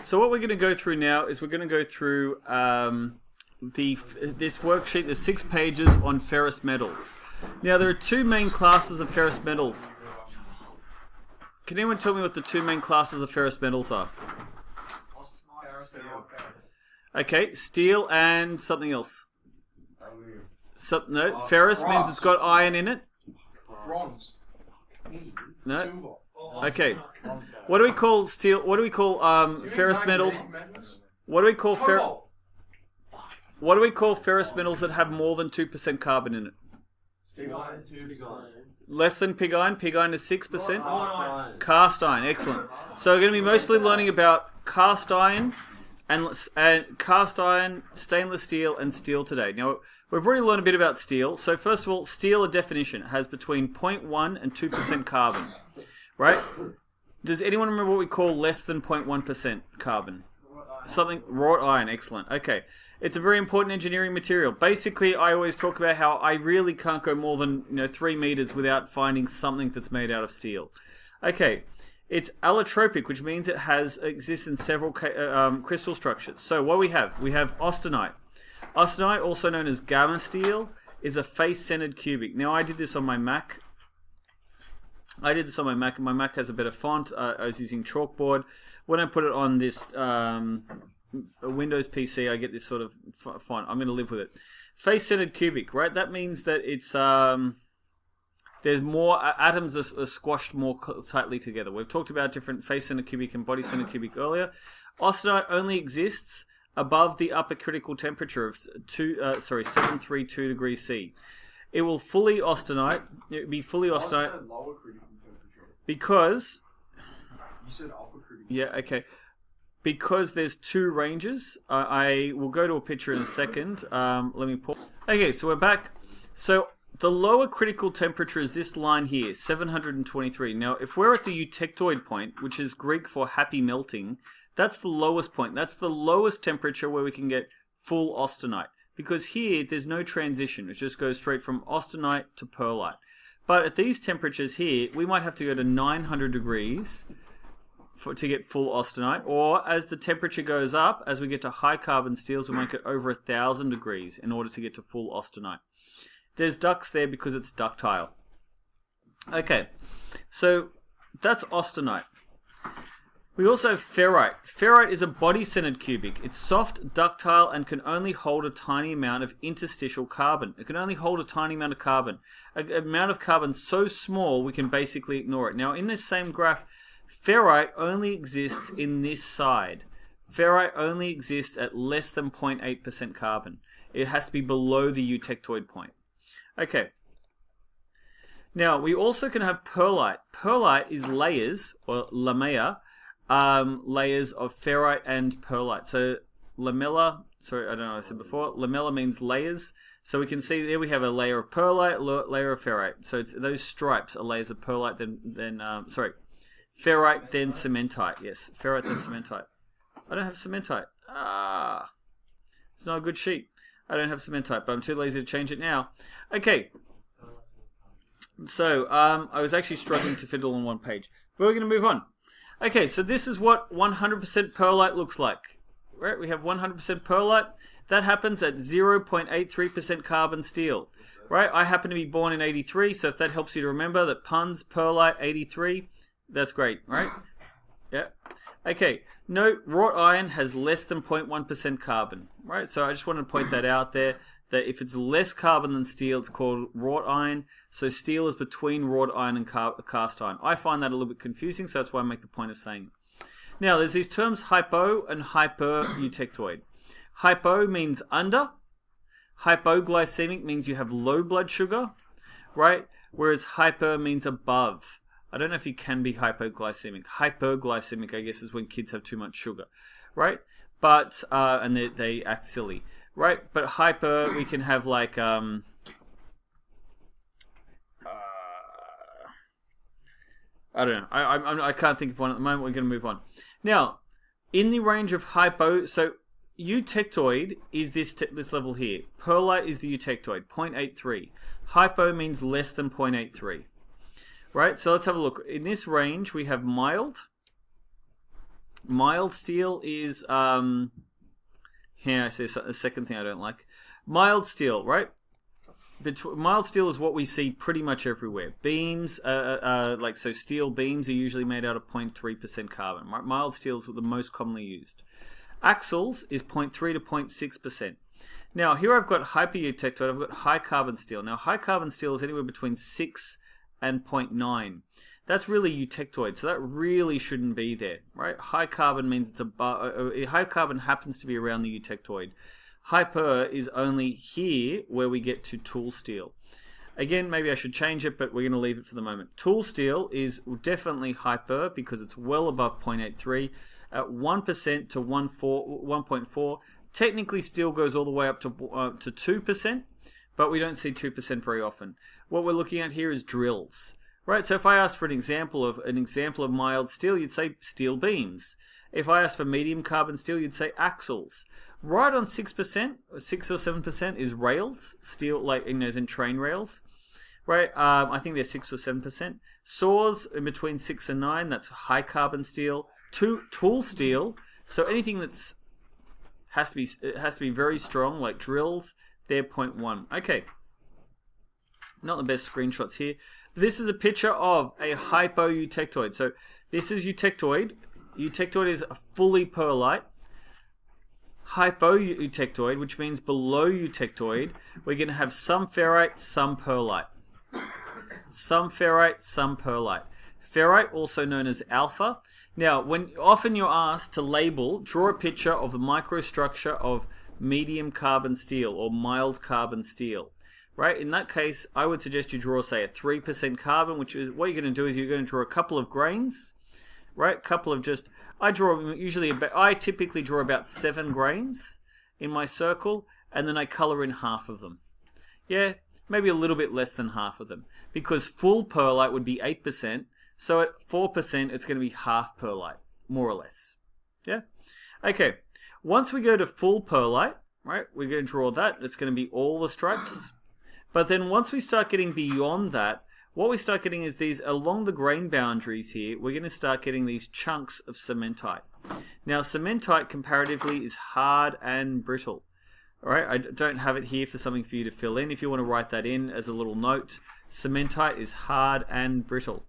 So what we're going to go through now is we're going to go through this worksheet. There's 6 pages on ferrous metals. Now there are 2 main classes of ferrous metals. Can anyone tell me what the 2 main classes of ferrous metals are? Okay, steel and something else. No, ferrous means it's got iron in it. Bronze. No. Silver. Okay. What do we call steel? What do we call ferrous metals? What do we call ferrous metals that have more than 2% carbon in it? Less than pig iron. Pig iron is 6%. Cast iron. Excellent. So we're going to be mostly learning about cast iron and cast iron, stainless steel, and steel today. Now we've already learned a bit about steel. So first of all, steel, a definition, has between 0.1 and 2% carbon. Right? Does anyone remember what we call less than 0.1% carbon? Something, wrought iron. Excellent. Okay. It's a very important engineering material. Basically, I always talk about how I really can't go more than 3 meters without finding something that's made out of steel. Okay. It's allotropic, which means it exists in several crystal structures. So what we have austenite. Austenite, also known as gamma steel, is a face-centered cubic. Now, I did this on my Mac. And my Mac has a better font. I was using chalkboard. When I put it on this Windows PC, I get this sort of font. I'm going to live with it. Face-centered cubic, right? That means that it's there's more atoms are squashed more tightly together. We've talked about different face-centered cubic and body-centered cubic earlier. Austenite only exists above the upper critical temperature of 732 degrees C. It will fully austenite. It will be fully austenite. Lower critical temperature. Because. You said upper critical. Yeah. Okay. Because there's 2 ranges. I will go to a picture in a second. Let me pause. Okay, so we're back. So the lower critical temperature is this line here, 723. Now, if we're at the Eutectoid point, which is Greek for happy melting, that's the lowest point. That's the lowest temperature where we can get full austenite. Because here, there's no transition. It just goes straight from austenite to pearlite. But at these temperatures here, we might have to go to 900 degrees to get full austenite. Or as the temperature goes up, as we get to high carbon steels, we might get over 1,000 degrees in order to get to full austenite. There's ducts there because it's ductile. Okay, so that's austenite. We also have ferrite. Ferrite is a body-centered cubic. It's soft, ductile, and can only hold a tiny amount of interstitial carbon. It can only hold a tiny amount of carbon. An amount of carbon so small we can basically ignore it. Now, in this same graph, ferrite only exists in this side. Ferrite only exists at less than 0.8% carbon. It has to be below the eutectoid point. Okay. Now, we also can have pearlite. Pearlite is layers, or lamella, layers of ferrite and pearlite. So lamella, sorry, I don't know what I said before. Lamella means layers. So we can see there we have a layer of pearlite, a layer of ferrite. So it's those stripes are layers of pearlite, ferrite, then cementite. Yes, ferrite, then cementite. I don't have cementite. It's not a good sheet. I don't have cementite, but I'm too lazy to change it now. Okay. So I was actually struggling to fit it all on one page. But we're going to move on. Okay, so this is what 100% pearlite looks like. Right, we have 100% pearlite. That happens at 0.83% carbon steel. Right, I happen to be born in 83, so if that helps you to remember that puns, pearlite, 83, that's great, right? Yeah. Okay, note, wrought iron has less than 0.1% carbon. Right, so I just wanted to point that out there. That if it's less carbon than steel, it's called wrought iron. So steel is between wrought iron and cast iron. I find that a little bit confusing, so that's why I make the point of saying it. Now, there's these terms hypo and hyper-eutectoid. Hypo means under. Hypoglycemic means you have low blood sugar, right? Whereas hyper means above. I don't know if you can be hypoglycemic. Hyperglycemic, I guess, is when kids have too much sugar, right? But, and they act silly. Right, but hyper, we can have like, I don't know. I can't think of one at the moment. We're going to move on. Now, in the range of hypo, so eutectoid is this level here. Pearlite is the eutectoid, 0.83. Hypo means less than 0.83. Right, so let's have a look. In this range, we have mild. Mild steel is here I say a second thing I don't like. Mild steel, right? Mild steel is what we see pretty much everywhere. Beams, like so, steel beams are usually made out of 0.3% carbon. Mild steel is the most commonly used. Axles is 0.3 to 0.6%. Now here I've got hyper Eutectoid. I've got high carbon steel. Now high carbon steel is anywhere between 6 and 0.9. That's really Eutectoid, so that really shouldn't be there, right? High carbon means it's high carbon happens to be around the Eutectoid. Hyper is only here where we get to tool steel. Again, maybe I should change it, but we're going to leave it for the moment. Tool steel is definitely hyper because it's well above 0.83. At 1% to 1.4, technically steel goes all the way up to 2%, but we don't see 2% very often. What we're looking at here is drills. Right, so if I ask for an example of mild steel, you'd say steel beams. If I ask for medium carbon steel, you'd say axles. Right on 6%, 6 or 7% is rails, steel, like as in train rails. Right, I think they're 6 or 7%. Saws in between 6 and 9, that's high carbon steel. Tool steel, so anything that's has to be very strong, like drills, they're 0.1. Okay, not the best screenshots here. This is a picture of a hypo Eutectoid. So this is Eutectoid. Eutectoid is a fully pearlite. Hypo Eutectoid, which means below Eutectoid, we're going to have some ferrite, some pearlite. Some ferrite, some pearlite. Ferrite, also known as alpha. Now, when often you're asked to label, draw a picture of the microstructure of medium carbon steel or mild carbon steel. Right, in that case, I would suggest you draw, say, a 3% carbon, which is what you're going to do is you're going to draw a couple of grains, right? Couple of just, I typically draw about 7 grains in my circle, and then I color in half of them. Yeah, maybe a little bit less than half of them, because full pearlite would be 8%, so at 4%, it's going to be half pearlite, more or less. Yeah, okay. Once we go to full pearlite, right, we're going to draw that. It's going to be all the stripes. But then once we start getting beyond that, what we start getting is these, along the grain boundaries here, we're going to start getting these chunks of cementite. Now, cementite comparatively is hard and brittle. All right, I don't have it here for something for you to fill in. If you want to write that in as a little note, cementite is hard and brittle.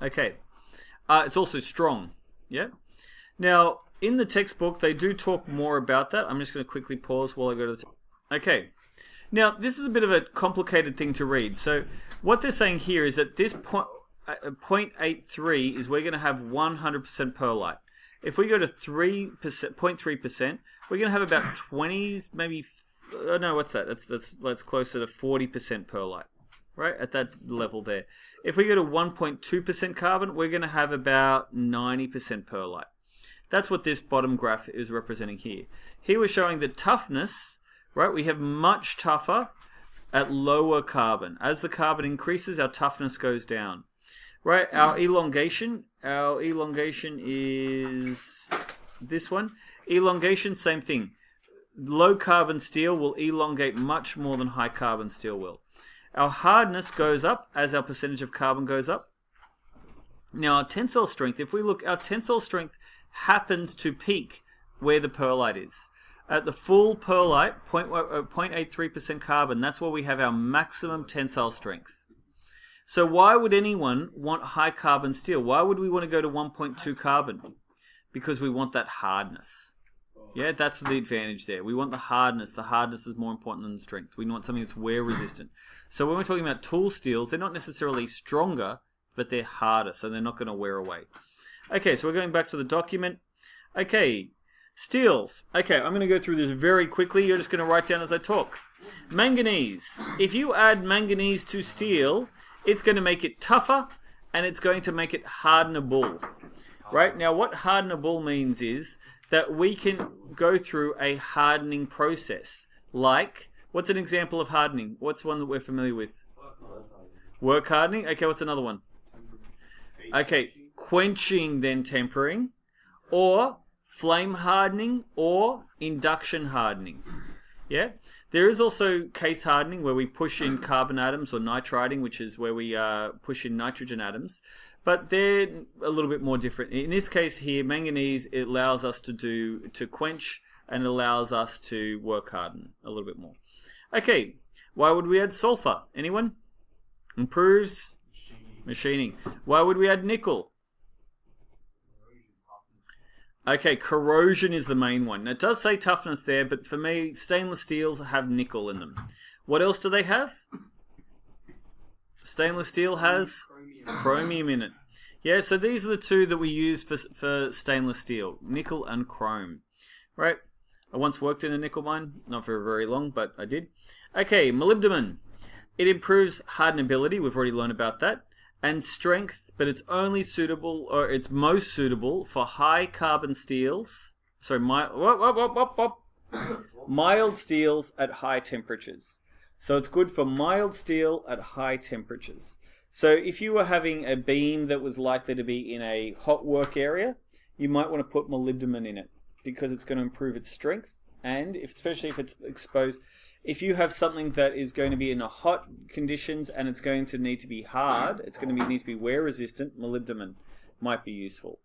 Okay, it's also strong. Yeah. Now, in the textbook, they do talk more about that. I'm just going to quickly pause while I go to the... Okay. Now, this is a bit of a complicated thing to read. So, what they're saying here is that this 0.83 is we're going to have 100% pearlite. If we go to 0.3%, we're going to have about 20, maybe, oh no, what's that? That's closer to 40% pearlite, right? At that level there. If we go to 1.2% carbon, we're going to have about 90% pearlite. That's what this bottom graph is representing here. Here we're showing the toughness. Right, we have much tougher at lower carbon. As the carbon increases, our toughness goes down. Right, our elongation is this one. Elongation, same thing. Low carbon steel will elongate much more than high carbon steel will. Our hardness goes up as our percentage of carbon goes up. Now our tensile strength, if we look, our tensile strength happens to peak where the pearlite is. At the full pearlite, 0.83% carbon, that's where we have our maximum tensile strength. So why would anyone want high carbon steel? Why would we want to go to 1.2 carbon? Because we want that hardness. Yeah, that's the advantage there. We want the hardness. The hardness is more important than the strength. We want something that's wear resistant. So when we're talking about tool steels, they're not necessarily stronger, but they're harder, so they're not going to wear away. Okay, so we're going back to the document. Okay. Steels. Okay, I'm going to go through this very quickly. You're just going to write down as I talk. Manganese. If you add manganese to steel, it's going to make it tougher and it's going to make it hardenable. Right? Now, what hardenable means is that we can go through a hardening process. Like, what's an example of hardening? What's one that we're familiar with? Work hardening. Okay, what's another one? Okay, quenching, then tempering. Or flame hardening or induction hardening. Yeah? There is also case hardening where we push in carbon atoms or nitriding, which is where we push in nitrogen atoms. but they're a little bit more different. In this case here, manganese, it allows us to quench, and it allows us to work harden a little bit more. Okay, why would we add sulfur? Anyone? Improves machining. Why would we add nickel? Okay, corrosion is the main one. Now, it does say toughness there, but for me, stainless steels have nickel in them. What else do they have? Stainless steel has chromium in it. Yeah, so these are the two that we use for stainless steel, nickel and chrome. Right? I once worked in a nickel mine, not for very long, but I did. Okay, molybdenum. It improves hardenability, we've already learned about that, and strength, but it's only suitable, or it's most suitable for high carbon steels. Sorry, mild steels at high temperatures. So it's good for mild steel at high temperatures. So if you were having a beam that was likely to be in a hot work area, you might want to put molybdenum in it because it's going to improve its strength, and especially if it's exposed. If you have something that is going to be in a hot conditions and it's going to need to be hard, it's going to need to be wear resistant, molybdenum might be useful.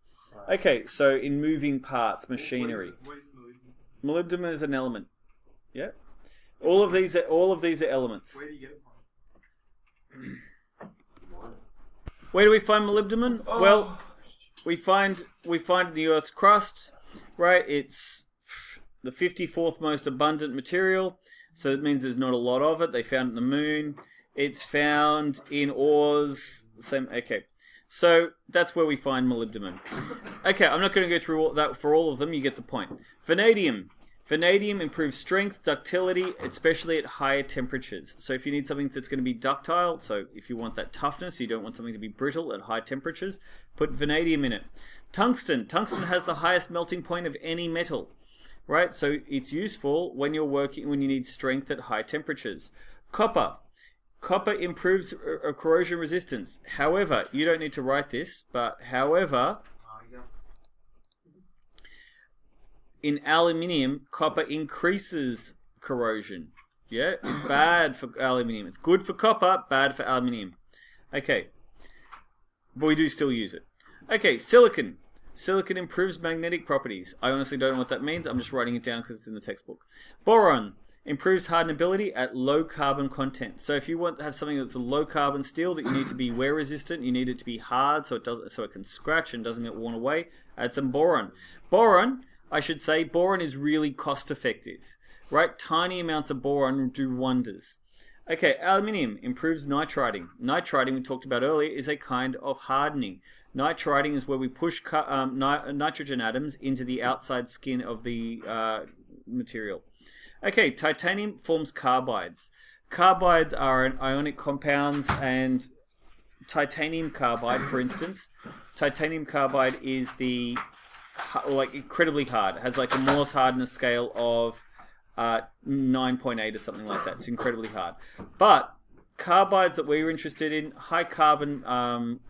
Okay, so in moving parts, machinery. What is molybdenum? Molybdenum is an element. Yeah. All of these are elements. Where do you get it from? Where do we find molybdenum? Oh. Well, we find in the Earth's crust, right? It's the 54th most abundant material, so that means there's not a lot of it. They found it in the moon. It's found in ores. Same. Okay, so that's where we find molybdenum. Okay, I'm not going to go through all that for all of them. You get the point. Vanadium. Vanadium improves strength, ductility, especially at higher temperatures. So if you need something that's going to be ductile, so if you want that toughness, you don't want something to be brittle at high temperatures, put vanadium in it. Tungsten. Tungsten has the highest melting point of any metal, right? So it's useful when you're working, when you need strength at high temperatures. Copper. Copper improves corrosion resistance. However, you don't need to write this, but however, in aluminium, copper increases corrosion. Yeah, it's bad for aluminium. It's good for copper, bad for aluminium. Okay, but we do still use it. Okay, silicon. Silicon improves magnetic properties. I honestly don't know what that means. I'm just writing it down because it's in the textbook. Boron improves hardenability at low carbon content. So if you want to have something that's a low carbon steel that you need to be wear resistant, you need it to be hard so it can scratch and doesn't get worn away, add some boron. Boron is really cost effective, right? Tiny amounts of boron do wonders. Okay, aluminium improves nitriding. Nitriding, we talked about earlier, is a kind of hardening. Nitriding is where we push nitrogen atoms into the outside skin of the material. Okay, titanium forms carbides. Carbides are ionic compounds, and titanium carbide, for instance, titanium carbide is incredibly hard. It has like a Morse hardness scale of 9.8 or something like that. It's incredibly hard. But carbides that we were interested in, high carbon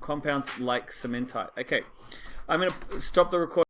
compounds like cementite. Okay, I'm going to stop the recording.